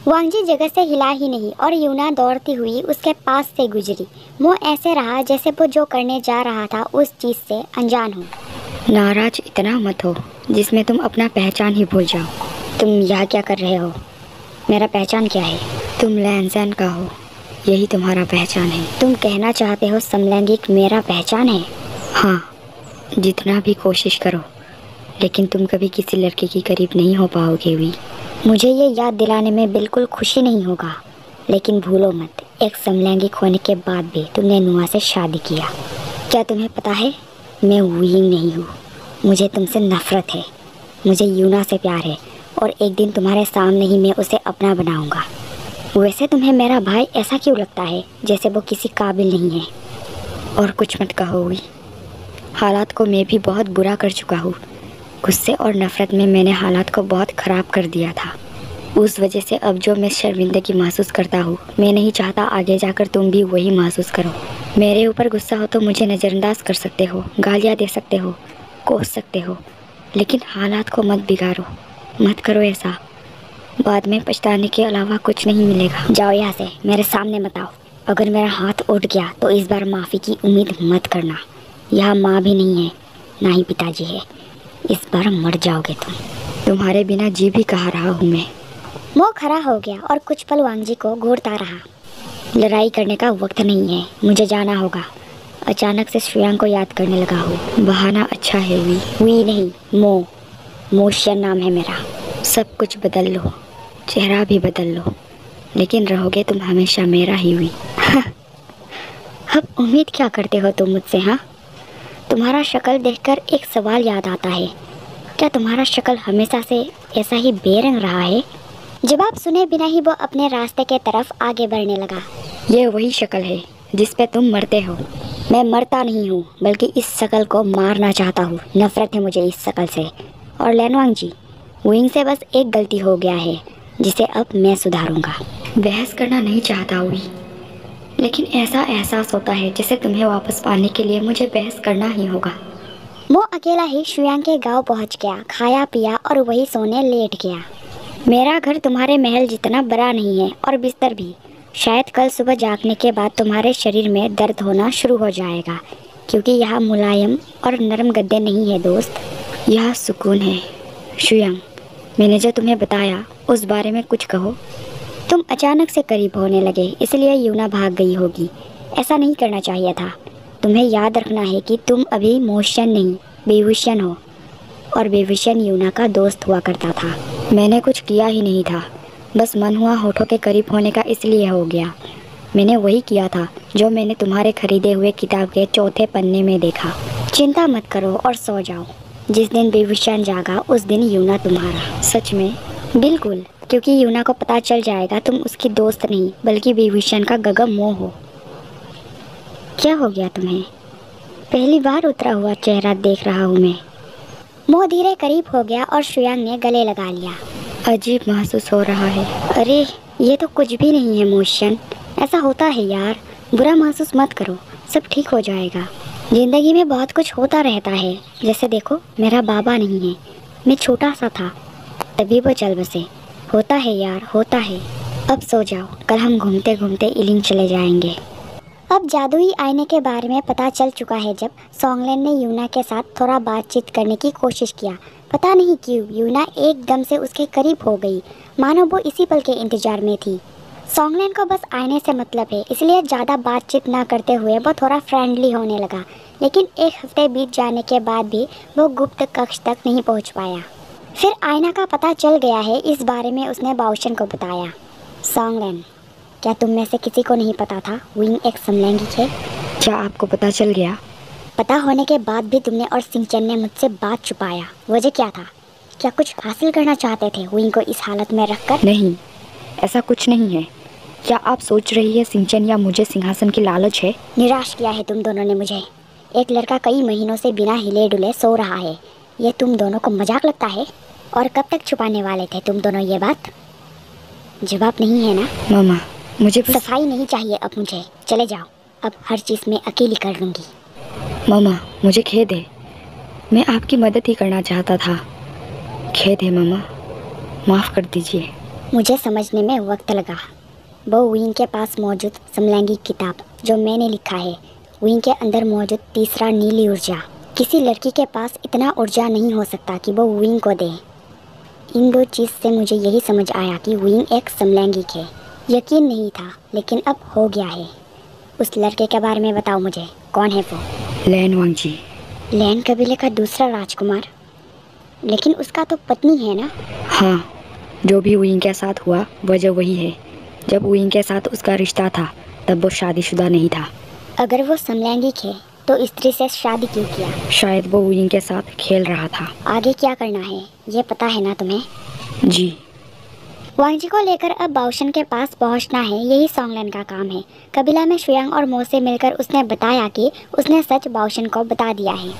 वांगजी जगह से हिला ही नहीं और यूना दौड़ती हुई उसके पास से गुजरी। मुँह ऐसे रहा जैसे वो जो करने जा रहा था उस चीज़ से अनजान हो। नाराज इतना मत हो जिसमें तुम अपना पहचान ही भूल जाओ। तुम यहाँ क्या कर रहे हो? मेरा पहचान क्या है? तुम लैंसन का हो, यही तुम्हारा पहचान है। तुम कहना चाहते हो समलैंगिक मेरा पहचान है? हाँ, जितना भी कोशिश करो, लेकिन तुम कभी किसी लड़के के करीब नहीं हो पाओगे भी। मुझे ये याद दिलाने में बिल्कुल खुशी नहीं होगा, लेकिन भूलो मत, एक समलैंगिक होने के बाद भी तुमने नुआ से शादी किया। क्या तुम्हें पता है, मैं वीइंग नहीं हूँ। मुझे तुमसे नफरत है। मुझे यूना से प्यार है और एक दिन तुम्हारे सामने ही मैं उसे अपना बनाऊंगा। वैसे तुम्हें मेरा भाई ऐसा क्यों लगता है जैसे वो किसी काबिल नहीं है? और कुछ मत कहो वी, हालात को मैं भी बहुत बुरा कर चुका हूँ। गुस्से और नफ़रत में मैंने हालात को बहुत ख़राब कर दिया था। उस वजह से अब जो मैं शर्मिंदगी महसूस करता हूँ, मैं नहीं चाहता आगे जाकर तुम भी वही महसूस करो। मेरे ऊपर गुस्सा हो तो मुझे नज़रअंदाज कर सकते हो, गालियाँ दे सकते हो, कोस सकते हो, लेकिन हालात को मत बिगाड़ो। मत करो ऐसा, बाद में पछताने के अलावा कुछ नहीं मिलेगा। जाओ यहाँ से, मेरे सामने मत आओ। अगर मेरा हाथ उठ गया तो इस बार माफ़ी की उम्मीद मत करना। यहाँ माँ भी नहीं है, ना ही पिताजी है। इस बार मर जाओगे तुम। तुम्हारे बिना जी भी कहा रहा हूँ मैं। वो खड़ा हो गया और कुछ पल वांगजी को घूरता रहा। लड़ाई करने का वक्त नहीं है, मुझे जाना होगा। अचानक से श्रेयांग को याद करने लगा हूँ। बहाना अच्छा है वी नहीं, मोशन नाम है मेरा। सब कुछ बदल लो, चेहरा भी बदल लो, लेकिन रहोगे तुम हमेशा मेरा ही हुई। अब उम्मीद क्या करते हो तुम मुझसे? हाँ, तुम्हारा शक्ल देखकर एक सवाल याद आता है। क्या तुम्हारा शक्ल हमेशा से ऐसा ही बेरंग रहा है? जवाब सुने बिना ही वो अपने रास्ते के तरफ आगे बढ़ने लगा। ये वही शक्ल है जिस पे तुम मरते हो। मैं मरता नहीं हूँ, बल्कि इस शक्ल को मारना चाहता हूँ। नफरत है मुझे इस शक्ल से। और लैनवांग जी, विंग से बस एक गलती हो गया है जिसे अब मैं सुधारूंगा। बहस करना नहीं चाहता हुई, लेकिन ऐसा एहसास होता है जैसे तुम्हें वापस पाने के लिए मुझे बहस करना ही होगा। वो अकेला ही शुयांग के गांव पहुंच गया, खाया पिया और वही सोने लेट गया। मेरा घर तुम्हारे महल जितना बड़ा नहीं है और बिस्तर भी। शायद कल सुबह जागने के बाद तुम्हारे शरीर में दर्द होना शुरू हो जाएगा, क्योंकि यहाँ मुलायम और नरम गद्दे नहीं है दोस्त। यह सुकून है। शुयांग, मैंने जो तुम्हें बताया उस बारे में कुछ कहो। तुम अचानक से करीब होने लगे, इसलिए यूना भाग गई होगी। ऐसा नहीं करना चाहिए था। तुम्हें याद रखना है कि तुम अभी मोशन नहीं, बेविशन हो, और बेविशन यूना का दोस्त हुआ करता था। मैंने कुछ किया ही नहीं था, बस मन हुआ होठों के करीब होने का, इसलिए हो गया। मैंने वही किया था जो मैंने तुम्हारे खरीदे हुए किताब के चौथे पन्ने में देखा। चिंता मत करो और सो जाओ। जिस दिन बेविशन जागा उस दिन यूना तुम्हारा। सच में? बिल्कुल, क्योंकि यूना को पता चल जाएगा तुम उसकी दोस्त नहीं बल्कि बेविशन का गगन मोह हो। क्या हो गया तुम्हें? पहली बार उतरा हुआ चेहरा देख रहा हूँ मैं। मोह धीरे करीब हो गया और शुयांग ने गले लगा लिया। अजीब महसूस हो रहा है। अरे ये तो कुछ भी नहीं है मोशन, ऐसा होता है यार। बुरा महसूस मत करो, सब ठीक हो जाएगा। जिंदगी में बहुत कुछ होता रहता है। जैसे देखो, मेरा बाबा नहीं है, मैं छोटा सा था तभी वो चल बसे। होता है यार, होता है। अब सो जाओ, कल हम घूमते घूमते इलिंग चले जाएंगे। अब जादुई आईने के बारे में पता चल चुका है। जब सोंगलेन ने यूना के साथ थोड़ा बातचीत करने की कोशिश किया, पता नहीं क्यों यूना एकदम से उसके करीब हो गई, मानो वो इसी पल के इंतजार में थी। सोंगलेन को बस आईने से मतलब है, इसलिए ज़्यादा बातचीत ना करते हुए वो थोड़ा फ्रेंडली होने लगा। लेकिन एक हफ्ते बीत जाने के बाद भी वो गुप्त कक्ष तक नहीं पहुंच पाया। फिर आईना का पता चल गया है, इस बारे में उसने बाओशन को बताया। सोंगलेन, क्या तुम में से किसी को नहीं पता था विंग एक समलैंगिक है? क्या आपको पता चल गया? पता होने के बाद भी तुमने और सिंचन ने मुझसे बात छुपाया। वजह क्या था? क्या कुछ हासिल करना चाहते थे विंग को इस हालत में रखकर? नहीं, ऐसा कुछ नहीं है। क्या आप सोच रही है सिंचन या मुझे सिंहासन की लालच है? निराश किया है तुम दोनों ने मुझे। एक लड़का कई महीनों से बिना हिले डुले सो रहा है, ये तुम दोनों को मजाक लगता है? और कब तक छुपाने वाले थे तुम दोनों ये बात? जवाब नहीं है ना? मामा, मुझे सफाई नहीं चाहिए अब मुझे। चले जाओ, अब हर चीज़ मैं अकेली कर लूँगी। मामा, मुझे खेद है, मैं आपकी मदद ही करना चाहता था। खेद है मामा, माफ़ कर दीजिए। मुझे समझने में वक्त लगा। वो विंग के पास मौजूद समलैंगिक किताब जो मैंने लिखा है, विंग के अंदर मौजूद तीसरा नीली ऊर्जा। किसी लड़की के पास इतना ऊर्जा नहीं हो सकता कि वो विंग को दे। इन दो चीज़ से मुझे यही समझ आया कि विंग एक समलैंगिक है। यकीन नहीं था, लेकिन अब हो गया है। उस लड़के के बारे में बताओ मुझे, कौन है वो? लैन वांगजी। लैन कबीले का दूसरा राजकुमार? लेकिन उसका तो पत्नी है ना? हाँ, जो भी विंग के साथ हुआ वजह वही है। जब विंग के साथ उसका रिश्ता था तब वो शादीशुदा नहीं था। अगर वो समलैंगिक है तो स्त्री से शादी क्यों किया? शायद वो विंग के साथ खेल रहा था। आगे क्या करना है ये पता है ना तुम्हें? जी। वांगजी को लेकर अब बाओशन के पास पहुंचना है, यही सॉन्गलैन का काम है। कबीला में शुयांग और मो से मिलकर उसने बताया कि उसने सच बाओशन को बता दिया है।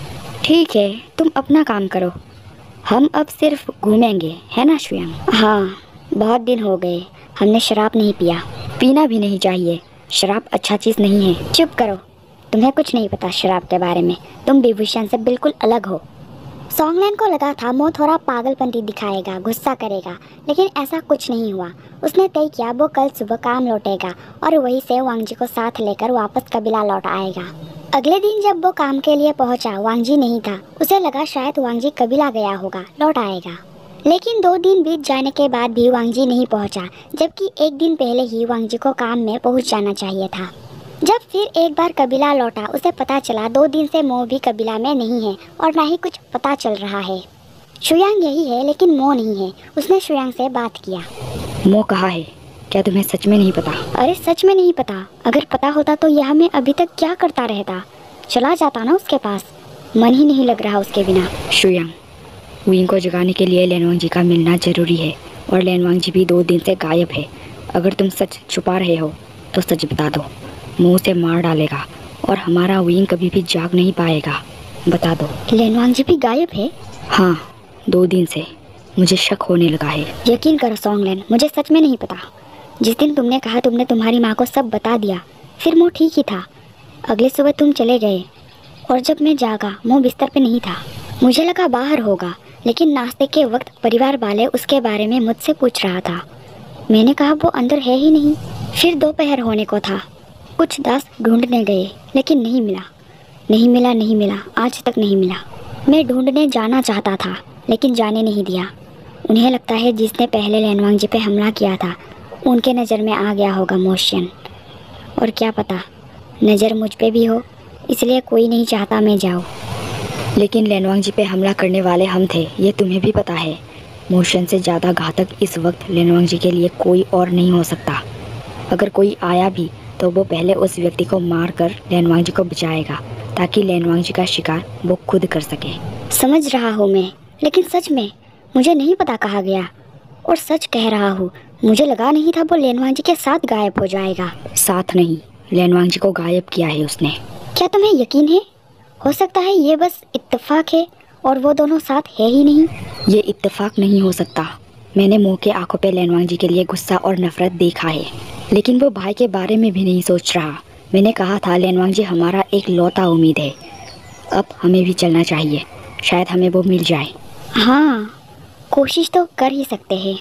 ठीक है, तुम अपना काम करो, हम अब सिर्फ घूमेंगे, है ना शुयांग? हाँ, बहुत दिन हो गए हमने शराब नहीं पिया। पीना भी नहीं चाहिए, शराब अच्छा चीज़ नहीं है। चुप करो, तुम्हें कुछ नहीं पता शराब के बारे में। तुम विभूषण से बिल्कुल अलग हो। सॉन्गलैन को लगा था मो थोड़ा पागलपंती दिखाएगा, गुस्सा करेगा, लेकिन ऐसा कुछ नहीं हुआ। उसने तय किया वो कल सुबह काम लौटेगा और वहीं से वांगजी को साथ लेकर वापस कबीला लौट आएगा। अगले दिन जब वो काम के लिए पहुंचा, वांगजी नहीं था। उसे लगा शायद वांगजी कबीला गया होगा, लौट आएगा। लेकिन 2 दिन बीत जाने के बाद भी वांगजी नहीं पहुंचा, जबकि एक दिन पहले ही वांगजी को काम में पहुंच जाना चाहिए था। जब फिर एक बार कबीला लौटा, उसे पता चला 2 दिन से मो भी कबीला में नहीं है और ना ही कुछ पता चल रहा है। शुयांग यही है लेकिन मो नहीं है। उसने शुयांग से बात किया। मो कहाँ है? क्या तुम्हें सच में नहीं पता? अरे सच में नहीं पता। अगर पता होता तो यह मैं अभी तक क्या करता रहता, चला जाता ना उसके पास। मन ही नहीं लग रहा उसके बिना। शुयांग, विंग को जगाने के लिए लैन वांगजी का मिलना जरूरी है और लैन वांगजी भी 2 दिन से गायब है। अगर तुम सच छुपा रहे हो तो सच बता दो, मुंह से मार डालेगा और हमारा विंग कभी भी जाग नहीं पाएगा। बता दो। लैन वांगजी भी गायब है? हाँ, 2 दिन से। मुझे शक होने लगा है। यकीन करो सॉन्गलैन, मुझे सच में नहीं पता। जिस दिन तुमने कहा तुमने तुम्हारी माँ को सब बता दिया, फिर मुँह ठीक ही था। अगले सुबह तुम चले गए और जब मैं जागा मुँह बिस्तर पे नहीं था। मुझे लगा बाहर होगा, लेकिन नाश्ते के वक्त परिवार वाले उसके बारे में मुझसे पूछ रहा था। मैंने कहा वो अंदर है ही नहीं। फिर दोपहर होने को था। कुछ दास ढूंढने गए लेकिन नहीं मिला, नहीं मिला, नहीं मिला, आज तक नहीं मिला। मैं ढूंढने जाना चाहता था लेकिन जाने नहीं दिया। उन्हें लगता है जिसने पहले लैन वांगजी पे हमला किया था उनके नज़र में आ गया होगा मोशन। और क्या पता नज़र मुझ पे भी हो, इसलिए कोई नहीं चाहता मैं जाऊँ। लेकिन लैन वांगजी पे हमला करने वाले हम थे, ये तुम्हें भी पता है। मोशन से ज़्यादा घातक इस वक्त लैन वांगजी के लिए कोई और नहीं हो सकता। अगर कोई आया भी तो वो पहले उस व्यक्ति को मार कर लैन वांगजी को बचाएगा ताकि लैन वांगजी का शिकार वो खुद कर सके। समझ रहा हूँ मैं, लेकिन सच में मुझे नहीं पता कहा गया। और सच कह रहा हूँ, मुझे लगा नहीं था वो लैन वांगजी के साथ गायब हो जाएगा। साथ नहीं, लैन वांगजी को गायब किया है उसने। क्या तुम्हें यकीन है? हो सकता है ये बस इत्तेफाक है और वो दोनों साथ है ही नहीं। ये इत्तेफाक नहीं हो सकता। मैंने मुँह के आंखों पे लैन वांगजी के लिए गुस्सा और नफरत देखा है, लेकिन वो भाई के बारे में भी नहीं सोच रहा। मैंने कहा था लैन वांगजी हमारा एक लौता उम्मीद है। अब हमें भी चलना चाहिए, शायद हमें वो मिल जाए। हाँ, कोशिश तो कर ही सकते हैं।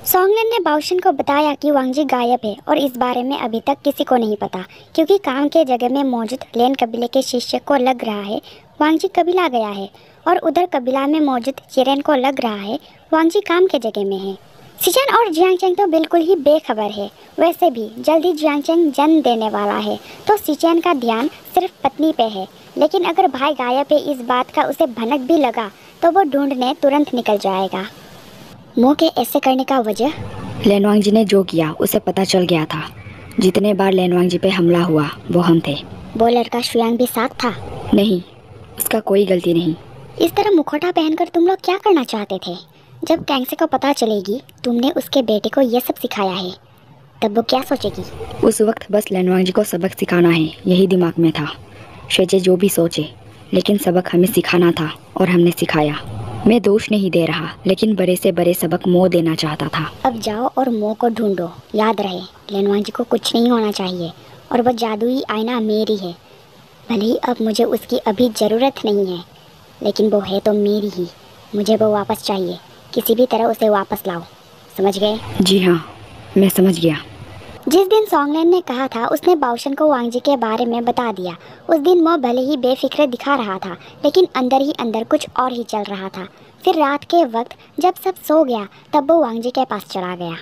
सॉन्गलैन ने बाओशन को बताया कि वांगजी गायब है और इस बारे में अभी तक किसी को नहीं पता, क्योंकि काम के जगह में मौजूद लैन कबीले के शिष्य को लग रहा है वांगजी कबीला गया है और उधर कबीला में मौजूद चिरेन को लग रहा है वांगजी काम के जगह में है। सिचेन और जियांगचेंग तो बिल्कुल ही बेखबर है। वैसे भी जल्दी जियांगचेंग जन्म देने वाला है, तो सिचेन का ध्यान सिर्फ पत्नी पे है। लेकिन अगर भाई गायब है इस बात का उसे भनक भी लगा तो वो ढूंढने तुरंत निकल जाएगा। मुँह के ऐसे करने का वजह? लैन वांगजी ने जो किया उसे पता चल गया था। जितने बार लैन वांगजी पे हमला हुआ वो हम थे। वो लड़का शुयांग भी साथ था? नहीं, उसका कोई गलती नहीं। इस तरह मुखौटा पहनकर तुम लोग क्या करना चाहते थे? जब कैंगसे को पता चलेगी तुमने उसके बेटे को ये सब सिखाया है, तब वो क्या सोचेगी? उस वक्त बस लैन वांगजी को सबक सिखाना है, यही दिमाग में था। शेजे जो भी सोचे, लेकिन सबक हमें सिखाना था और हमने सिखाया। मैं दोष नहीं दे रहा, लेकिन बड़े से बड़े सबक मो देना चाहता था। अब जाओ और मो को ढूंढो। याद रहे लैन वांगजी को कुछ नहीं होना चाहिए और वह जादुई आईना मेरी है। भले ही अब मुझे उसकी अभी ज़रूरत नहीं है, लेकिन वो है तो मेरी ही। मुझे वो वापस चाहिए। किसी भी तरह उसे वापस लाओ। समझ गए? जी हाँ, मैं समझ गया। जिस दिन सोंगलेन ने कहा था उसने बाओशन को वांग जी के बारे में बता दिया। उस दिन वो भले ही बेफिक्र दिखा रहा था, लेकिन अंदर ही अंदर कुछ और ही चल रहा था। फिर रात के वक्त जब सब सो गया तब वो वांग जी के पास चला गया।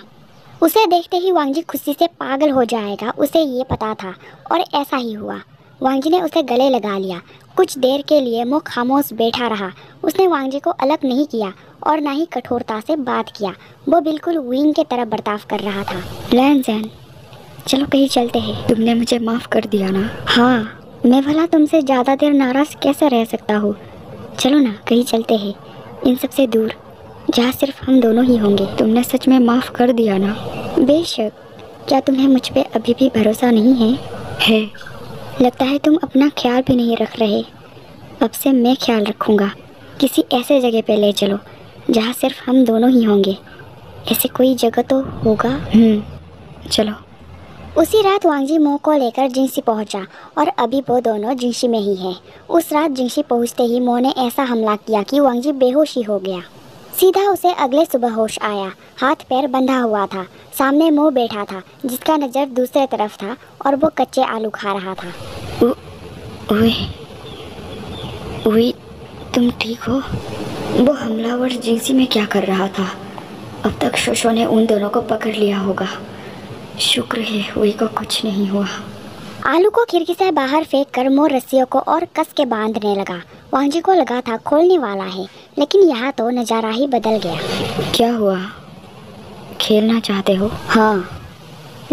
उसे देखते ही वांग जी खुशी से पागल हो जाएगा, उसे ये पता था, और ऐसा ही हुआ। वांग जी ने उसे गले लगा लिया। कुछ देर के लिए वो खामोश बैठा रहा। उसने वांग जी को अलग नहीं किया और ना ही कठोरता से बात किया। वो बिल्कुल विंग के तरह बर्ताव कर रहा था। लैंजन, चलो कहीं चलते हैं। तुमने मुझे माफ़ कर दिया ना? हाँ, मैं भला तुमसे ज़्यादा देर नाराज़ कैसे रह सकता हूँ। चलो ना, कहीं चलते हैं, इन सब से दूर, जहाँ सिर्फ हम दोनों ही होंगे। तुमने सच में माफ़ कर दिया ना? बेशक। क्या तुम्हें मुझ पे अभी भी भरोसा नहीं है? है। लगता है तुम अपना ख्याल भी नहीं रख रहे। अब से मैं ख्याल रखूँगा। किसी ऐसे जगह पे ले चलो जहाँ सिर्फ हम दोनों ही होंगे। ऐसे कोई जगह तो होगा। चलो। उसी रात वांग जी मो को लेकर जिंगसी पहुंचा और अभी वो दोनों जिंगसी में ही है। उस रात जिंगसी पहुंचते ही मो ने ऐसा हमला किया कि वांग जी बेहोश ही हो गया। सीधा उसे अगले सुबह होश आया। हाथ पैर बंधा हुआ था। सामने मो बैठा था जिसका नज़र दूसरे तरफ था और वो कच्चे आलू खा रहा था। उई, तुम ठीक हो? वो हमलावर जिंगसी में क्या कर रहा था? अब तक शोशो ने उन दोनों को पकड़ लिया होगा। शुक्र है उई को कुछ नहीं हुआ। आलू को खिड़की से बाहर फेंक कर मो रस्सियों को और कस के बांधने लगा। वांग जी को लगा था खोलने वाला है, लेकिन यहाँ तो नज़ारा ही बदल गया। क्या हुआ? खेलना चाहते हो? हाँ,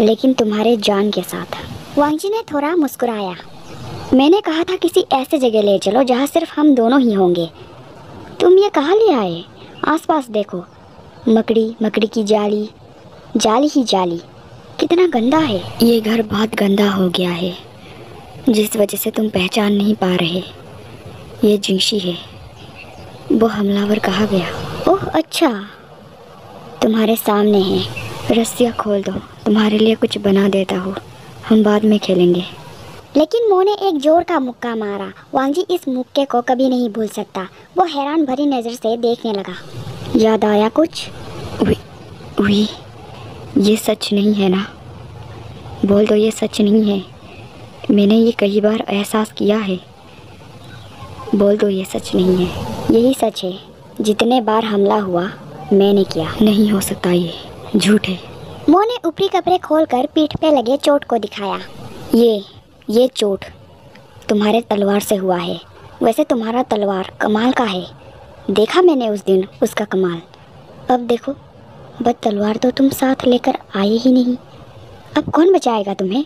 लेकिन तुम्हारे जान के साथ। वांग जी ने थोड़ा मुस्कुराया। मैंने कहा था किसी ऐसे जगह ले चलो जहाँ सिर्फ हम दोनों ही होंगे। तुम ये कहाँ ले आए? आसपास देखो, मकड़ी की जाली, जाली ही जाली। कितना गंदा है। ये घर बहुत गंदा हो गया है, जिस वजह से तुम पहचान नहीं पा रहे। ये जिंगसी है, वो हमलावर कहा गया। ओह अच्छा, तुम्हारे सामने है। रस्सियाँ खोल दो, तुम्हारे लिए कुछ बना देता हूँ, हम बाद में खेलेंगे। लेकिन मो ने एक जोर का मुक्का मारा। वांग जी इस मुक्के को कभी नहीं भूल सकता। वो हैरान भरी नज़र से देखने लगा। याद आया कुछ? उई, ये सच नहीं है ना? बोल दो ये सच नहीं है। मैंने ये कई बार एहसास किया है। बोल दो ये सच नहीं है। यही सच है। जितने बार हमला हुआ मैंने किया। नहीं हो सकता, ये झूठ है। मो ने ऊपरी कपड़े खोलकर पीठ पे लगे चोट को दिखाया। ये चोट तुम्हारे तलवार से हुआ है। वैसे तुम्हारा तलवार कमाल का है। देखा मैंने उस दिन उसका कमाल। अब देखो, बस तलवार तो तुम साथ लेकर आए ही नहीं। अब कौन बचाएगा तुम्हें?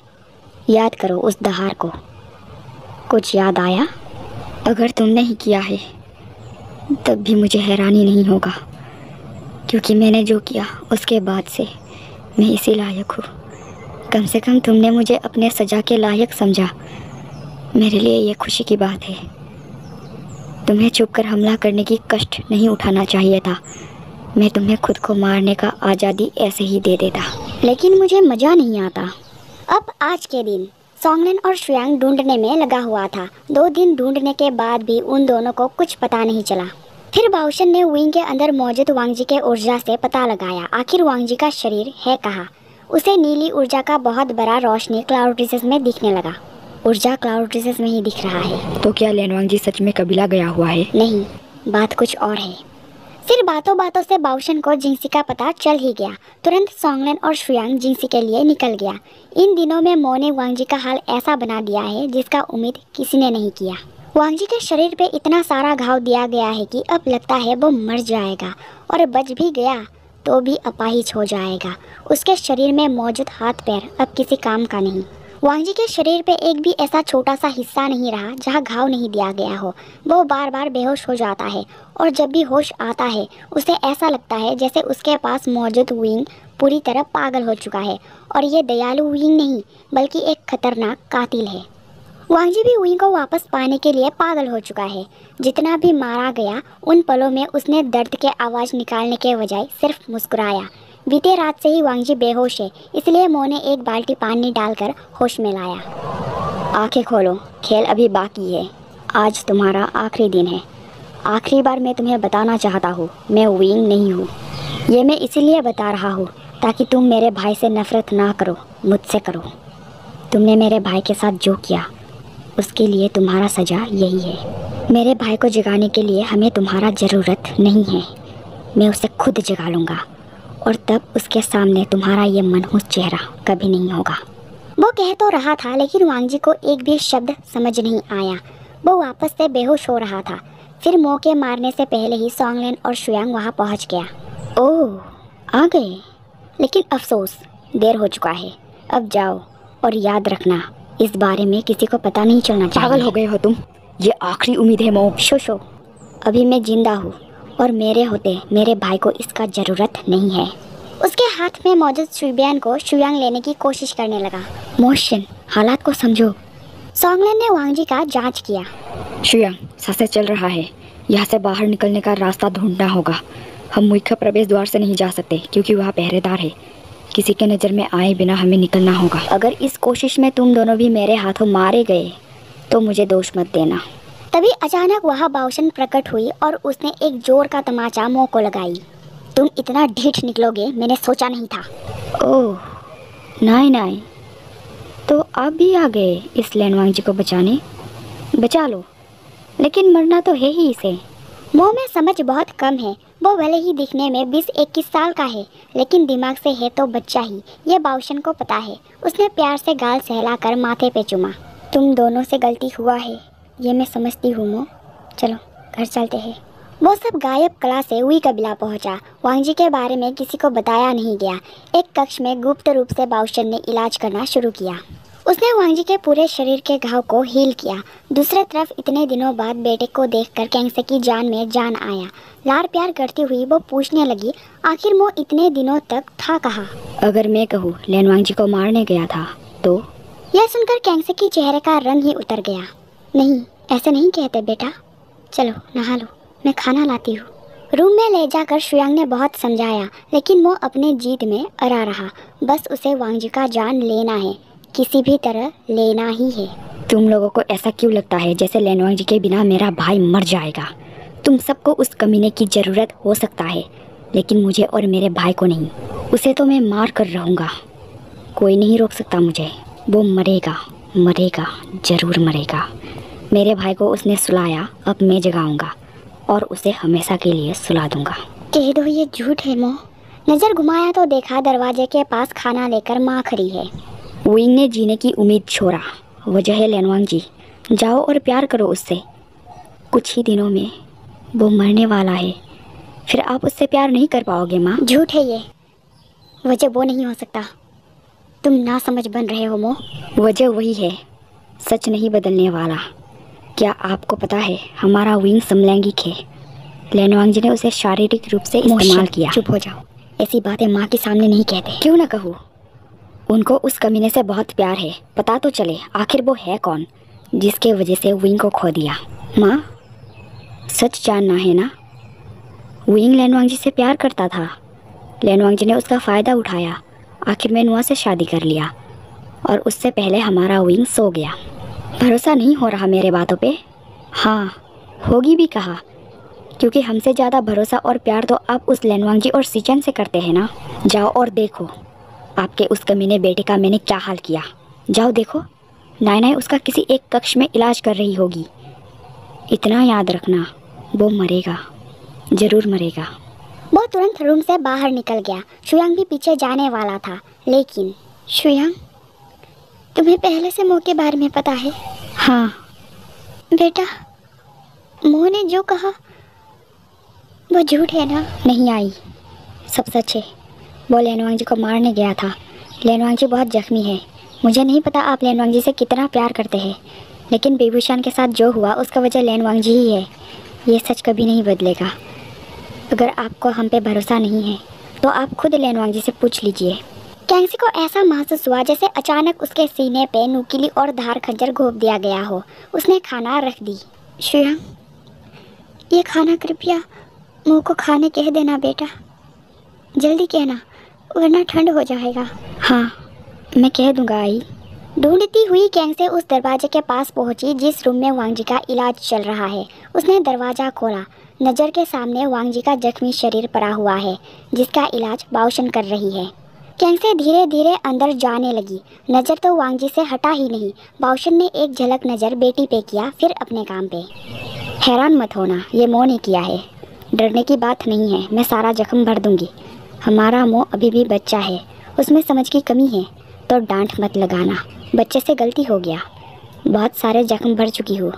याद करो उस दहाड़ को। कुछ याद आया? अगर तुमने ही किया है तब भी मुझे हैरानी नहीं होगा, क्योंकि मैंने जो किया उसके बाद से मैं इसी लायक हूँ। कम से कम तुमने मुझे अपने सजा के लायक समझा। मेरे लिए ये खुशी की बात है। तुम्हें छुपकर हमला करने की कष्ट नहीं उठाना चाहिए था। मैं तुम्हें खुद को मारने का आज़ादी ऐसे ही दे देता। लेकिन मुझे मज़ा नहीं आता। अब आज के दिन सोंगलेन और शुयांग ढूंढने में लगा हुआ था। 2 दिन ढूंढने के बाद भी उन दोनों को कुछ पता नहीं चला। फिर बाओशन ने विंग के अंदर मौजूद वांग जी के ऊर्जा से पता लगाया आखिर वांग जी का शरीर है कहाँ। उसे नीली ऊर्जा का बहुत बड़ा रोशनी क्लाउड रिसेस में दिखने लगा। ऊर्जा क्लाउड रिसेस में ही दिख रहा है। तो क्या लैनवांग जी सच में कबीला गया हुआ है? नहीं, बात कुछ और है। फिर बातों बातों से बाओशन को जिंगसी का पता चल ही गया। तुरंत सोंगलेन और शुयांग जिंगसी के लिए निकल गया। इन दिनों में मो ने वांग जी का हाल ऐसा बना दिया है जिसका उम्मीद किसी ने नहीं किया। वांग जी के शरीर पे इतना सारा घाव दिया गया है कि अब लगता है वो मर जाएगा, और बच भी गया तो भी अपाहिज हो जाएगा। उसके शरीर में मौजूद हाथ पैर अब किसी काम का नहीं। वांग जी के शरीर पे एक भी ऐसा छोटा सा हिस्सा नहीं रहा जहाँ घाव नहीं दिया गया हो। वो बार बार बेहोश हो जाता है, और जब भी होश आता है उसे ऐसा लगता है जैसे उसके पास मौजूद विंग पूरी तरह पागल हो चुका है, और ये दयालु विंग नहीं बल्कि एक खतरनाक कातिल है। वांग जी भी विंग को वापस पाने के लिए पागल हो चुका है। जितना भी मारा गया उन पलों में उसने दर्द के आवाज़ निकालने के बजाय सिर्फ मुस्कुराया। बीते रात से ही वांग जी बेहोश है, इसलिए मो ने एक बाल्टी पानी डालकर होश में लाया। आंखें खोलो, खेल अभी बाकी है। आज तुम्हारा आखिरी दिन है। आखिरी बार मैं तुम्हें बताना चाहता हूँ, मैं विंग नहीं हूँ। ये मैं इसीलिए बता रहा हूँ ताकि तुम मेरे भाई से नफरत ना करो, मुझसे करो। तुमने मेरे भाई के साथ जो किया उसके लिए तुम्हारा सज़ा यही है। मेरे भाई को जगाने के लिए हमें तुम्हारा ज़रूरत नहीं है। मैं उसे खुद जगा लूँगा और तब उसके सामने तुम्हारा ये मनहूस चेहरा कभी नहीं होगा। वो कह तो रहा था लेकिन वांग जी को एक भी शब्द समझ नहीं आया। वो वापस से बेहोश हो रहा था। फिर मौके मारने से पहले ही सॉन्गलेन और शुयांग वहाँ पहुँच गया। ओह, आ गए। लेकिन अफसोस, देर हो चुका है। अब जाओ और याद रखना, इस बारे में किसी को पता नहीं चलना चाहिए। पागल हो गए हो तुम? ये आखिरी उम्मीद है मो। शो अभी मैं जिंदा हूँ और मेरे होते मेरे भाई को इसका ज़रूरत नहीं है। उसके हाथ में मौजूद शुबियान को शुयांग लेने की कोशिश करने लगा। मोशन, हालात को समझो। सॉन्गलेन ने वांग जी का जांच किया। शुयांग, सांसें चल रहा है। यहाँ से बाहर निकलने का रास्ता ढूंढना होगा। हम मुख्य प्रवेश द्वार से नहीं जा सकते क्योंकि वहाँ पहरेदार है। किसी के नज़र में आए बिना हमें निकलना होगा। अगर इस कोशिश में तुम दोनों भी मेरे हाथों मारे गए तो मुझे दोष मत देना। तभी अचानक वहाँ बाउशन प्रकट हुई और उसने एक जोर का तमाचा मुंह को लगाई। तुम इतना ढीठ निकलोगे मैंने सोचा नहीं था। ओह, नहीं, तो आप भी आ गए इस लेनवांग जी को बचाने। बचा लो, लेकिन मरना तो है ही इसे। मुंह में समझ बहुत कम है। वो भले ही दिखने में 20-21 साल का है लेकिन दिमाग से है तो बच्चा ही। ये बाउशन को पता है। उसने प्यार से गाल सहलाकर माथे पे चुमा। तुम दोनों से गलती हुआ है, ये मैं समझती हूँ मो। चलो घर चलते हैं। वो सब गायब कला से हुई कबीला पहुंचा। वांग जी के बारे में किसी को बताया नहीं गया। एक कक्ष में गुप्त रूप से बाउशन ने इलाज करना शुरू किया। उसने वांग जी के पूरे शरीर के घाव को हील किया। दूसरी तरफ इतने दिनों बाद बेटे को देखकर कैंगसे की जान में जान आया। लार प्यार करती हुई वो पूछने लगी, आखिर वो इतने दिनों तक था कहाँ? अगर मैं कहूँ लेनवांग जी को मारने गया था तो? यह सुनकर कैंगसे की चेहरे का रंग ही उतर गया। नहीं, ऐसे नहीं कहते बेटा। चलो नहा लो, मैं खाना लाती हूँ। रूम में ले जाकर शुयांग ने बहुत समझाया लेकिन वो अपने जीत में अड़ा रहा। बस उसे वांग जी का जान लेना है, किसी भी तरह लेना ही है। तुम लोगों को ऐसा क्यों लगता है जैसे लेनवांग जी के बिना मेरा भाई मर जाएगा? तुम सबको उस कमीने की ज़रूरत हो सकता है लेकिन मुझे और मेरे भाई को नहीं। उसे तो मैं मार कर रहूँगा। कोई नहीं रोक सकता मुझे। वो मरेगा, ज़रूर मरेगा। मेरे भाई को उसने सुलाया, अब मैं जगाऊंगा और उसे हमेशा के लिए सुला दूंगा। कह दो ये झूठ है मोह। नज़र घुमाया तो देखा दरवाजे के पास खाना लेकर माँ खड़ी है। विंग ने जीने की उम्मीद छोड़ा, वजह है लेनवांग जी। जाओ और प्यार करो उससे। कुछ ही दिनों में वो मरने वाला है, फिर आप उससे प्यार नहीं कर पाओगे माँ। झूठ है ये, वजह वो नहीं हो सकता। तुम ना समझ बन रहे हो मोह। वजह वही है, सच नहीं बदलने वाला। क्या आपको पता है हमारा विंग समलैंगिक है। लेनवांग जी ने उसे शारीरिक रूप से इस्तेमाल किया। चुप हो जाओ, ऐसी बातें माँ के सामने नहीं कहते। क्यों ना कहूँ, उनको उस कमीने से बहुत प्यार है। पता तो चले आखिर वो है कौन जिसके वजह से विंग को खो दिया। माँ, सच जानना है ना? विंग लेनवांग जी से प्यार करता था। लेनवांग जी ने उसका फ़ायदा उठाया। आखिर में नुआ से शादी कर लिया और उससे पहले हमारा विंग सो गया। भरोसा नहीं हो रहा मेरे बातों पे? हाँ, होगी भी कहा, क्योंकि हमसे ज़्यादा भरोसा और प्यार तो आप उस लेनवांग जी और सिचन से करते हैं ना। जाओ और देखो आपके उस कमीने बेटे का मैंने क्या हाल किया। जाओ देखो, नाई उसका किसी एक कक्ष में इलाज कर रही होगी। इतना याद रखना, वो मरेगा, ज़रूर मरेगा। वो तुरंत रूम से बाहर निकल गया। शुयांग भी पीछे जाने वाला था लेकिन शुयांग, तुम्हें पहले से मोह के बारे में पता है? हाँ बेटा, मोह ने जो कहा वो झूठ है ना? नहीं आई, सब सच है। वो लेनवांग जी को मारने गया था। लेनवांग जी बहुत जख्मी है। मुझे नहीं पता आप लेनवांग जी से कितना प्यार करते हैं, लेकिन बेबूशान के साथ जो हुआ उसका वजह लेनवांग जी ही है। ये सच कभी नहीं बदलेगा। अगर आपको हम पे भरोसा नहीं है तो आप खुद लेनवांग जी से पूछ लीजिए। कैंगसी को ऐसा महसूस हुआ जैसे अचानक उसके सीने पे नुकीली और धार खंजर घोंप दिया गया हो। उसने खाना रख दी। शुयांग, ये खाना कृपया मुँह को खाने कह देना बेटा, जल्दी कहना वरना ठंड हो जाएगा। हाँ, मैं कह दूंगा आई। ढूंढती हुई कैंगसे उस दरवाजे के पास पहुंची जिस रूम में वांग जी का इलाज चल रहा है। उसने दरवाज़ा खोला। नज़र के सामने वांग जी का जख्मी शरीर पड़ा हुआ है, जिसका इलाज बाउशन कर रही है। कैंसे धीरे धीरे अंदर जाने लगी। नज़र तो वांग जी से हटा ही नहीं। बाउशन ने एक झलक नज़र बेटी पे किया, फिर अपने काम पे। हैरान मत होना, ये मोह ने किया है। डरने की बात नहीं है, मैं सारा जख्म भर दूंगी। हमारा मोह अभी भी बच्चा है, उसमें समझ की कमी है, तो डांट मत लगाना। बच्चे से गलती हो गया। बहुत सारे जख्म भर चुकी हूँ,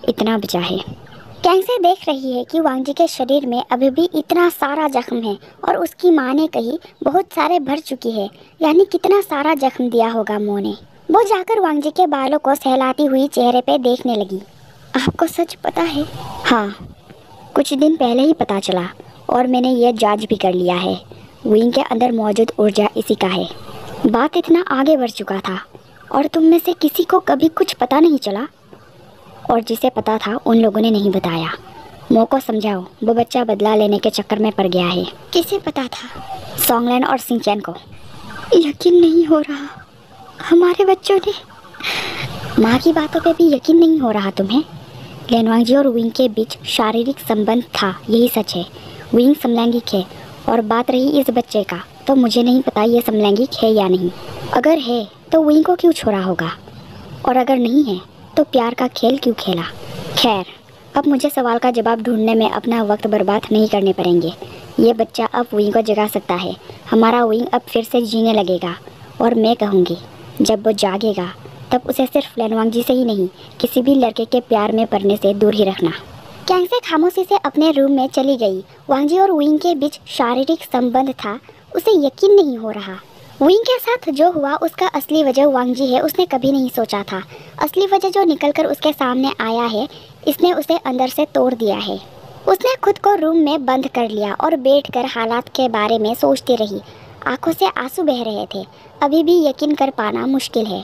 इतना बचा है। कैंसे देख रही है कि वांग जी के शरीर में अभी भी इतना सारा जख्म है और उसकी माँ ने कही बहुत सारे भर चुकी है, यानी कितना सारा जख्म दिया होगा मोह ने। वो जाकर वांग जी के बालों को सहलाती हुई चेहरे पे देखने लगी। आपको सच पता है? हाँ, कुछ दिन पहले ही पता चला और मैंने ये जांच भी कर लिया है। विंग के अंदर मौजूद ऊर्जा इसी का है। बात इतना आगे बढ़ चुका था और तुम में से किसी को कभी कुछ पता नहीं चला, और जिसे पता था उन लोगों ने नहीं बताया। मो को समझाओ, वो बच्चा बदला लेने के चक्कर में पड़ गया है। किसे पता था? सोंगलैन और सिंचैन को। यकीन नहीं हो रहा, हमारे बच्चों ने। माँ की बातों पे भी यकीन नहीं हो रहा तुम्हें? लेनवांग जी और विंग के बीच शारीरिक संबंध था, यही सच है। विंग समलैंगिक है, और बात रही इस बच्चे का, तो मुझे नहीं पता ये समलैंगिक है या नहीं। अगर है तो विंग को क्यों छोड़ा होगा, और अगर नहीं है तो प्यार का खेल क्यों खेला? खैर, अब मुझे सवाल का जवाब ढूंढने में अपना वक्त बर्बाद नहीं करने पड़ेंगे। ये बच्चा अब विंग को जगा सकता है। हमारा विंग अब फिर से जीने लगेगा, और मैं कहूँगी जब वो जागेगा तब उसे सिर्फ लेनवांग जी से ही नहीं, किसी भी लड़के के प्यार में पड़ने से दूर ही रखना। कैंसे खामोशी से अपने रूम में चली गई। वांग जी और विंग के बीच शारीरिक संबंध था, उसे यकीन नहीं हो रहा। विंग के साथ जो हुआ उसका असली वजह वांग जी है, उसने कभी नहीं सोचा था। असली वजह जो निकलकर उसके सामने आया है, इसने उसे अंदर से तोड़ दिया है। उसने खुद को रूम में बंद कर लिया और बैठकर हालात के बारे में सोचती रही। आंखों से आंसू बह रहे थे। अभी भी यकीन कर पाना मुश्किल है।